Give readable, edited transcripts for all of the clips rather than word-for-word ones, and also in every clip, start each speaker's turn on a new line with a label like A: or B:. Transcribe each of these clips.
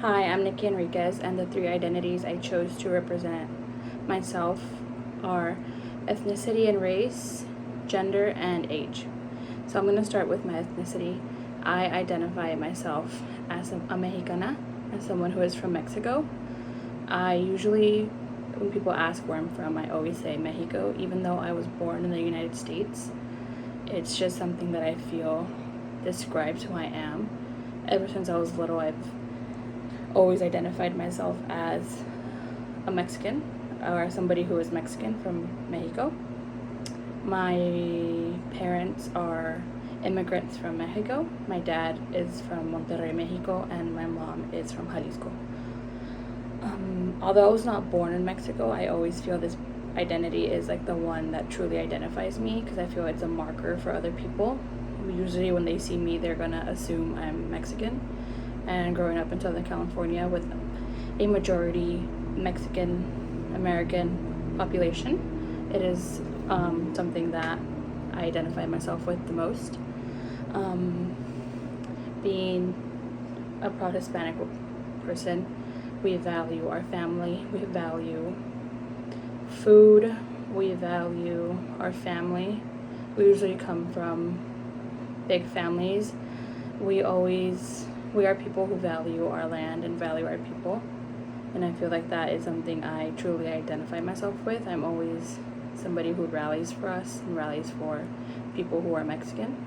A: Hi, I'm Nikki Enriquez, and the three identities I chose to represent myself are ethnicity and race, gender, and age. So I'm going to start with my ethnicity. I identify myself as a Mexicana, as someone who is from Mexico. I usually, when people ask where I'm from, I always say Mexico, even though I was born in the United States. It's just something that I feel describes who I am. Ever since I was little, I've always identified myself as a Mexican or somebody who is Mexican from Mexico. My parents are immigrants from Mexico. My dad is from Monterrey, Mexico, and my mom is from Jalisco. Although I was not born in Mexico, I always feel this identity is like the one that truly identifies me because I feel it's a marker for other people. Usually when they see me, they're gonna assume I'm Mexican. And growing up in Southern California with a majority Mexican American population, it is something that I identify myself with the most. Being a proud Hispanic person, we value our family, we value food, we value our family. We usually come from big families. We are people who value our land and value our people, and I feel like that is something I truly identify myself with. I'm always somebody who rallies for us and rallies for people who are Mexican.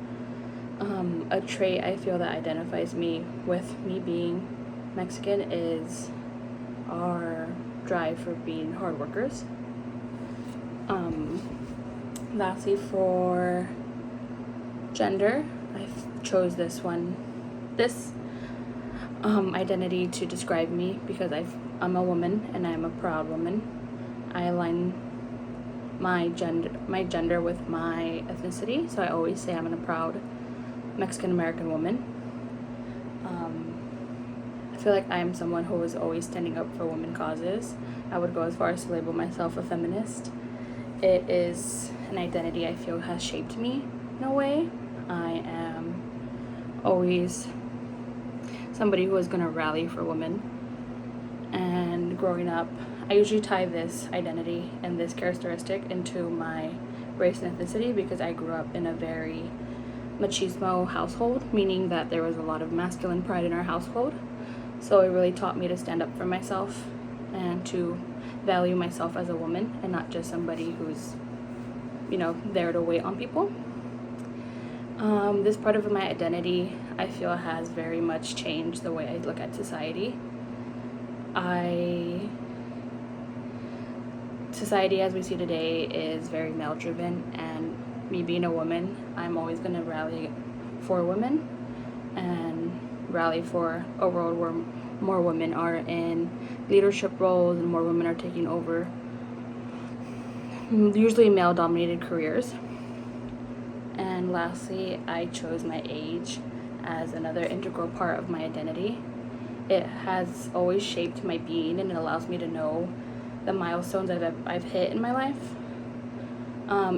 A: A trait I feel that identifies me with me being Mexican is our drive for being hard workers. Lastly, for gender, I chose this identity to describe me because I'm a woman and I'm a proud woman. I align my gender with my ethnicity, so I always say I'm a proud Mexican American woman. I feel like I am someone who is always standing up for women causes. I would go as far as to label myself a feminist. It is an identity I feel has shaped me in a way. I am always somebody who is going to rally for women. And growing up, I usually tie this identity and this characteristic into my race and ethnicity because I grew up in a very machismo household, meaning that there was a lot of masculine pride in our household. So it really taught me to stand up for myself and to value myself as a woman and not just somebody who's, there to wait on people. This part of my identity, I feel, has very much changed the way I look at society. Society as we see today is very male-driven, and me being a woman, I'm always going to rally for women and rally for a world where more women are in leadership roles and more women are taking over usually male-dominated careers. And lastly, I chose my age as another integral part of my identity. It has always shaped my being and it allows me to know the milestones that I've hit in my life.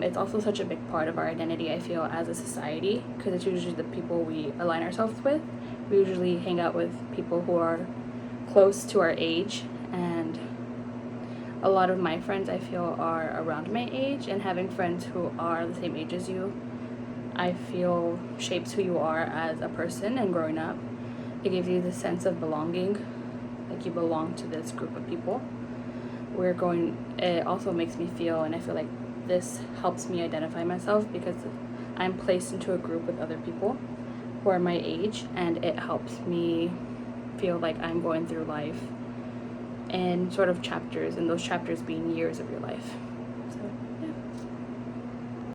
A: It's also such a big part of our identity, I feel, as a society, because it's usually the people we align ourselves with. We usually hang out with people who are close to our age, and a lot of my friends, I feel, are around my age, and having friends who are the same age as you, I feel, shapes who you are as a person. And growing up, it gives you the sense of belonging, like you belong to this group of people. It also makes me feel, and I feel like this helps me identify myself because I'm placed into a group with other people who are my age, and it helps me feel like I'm going through life in sort of chapters, and those chapters being years of your life.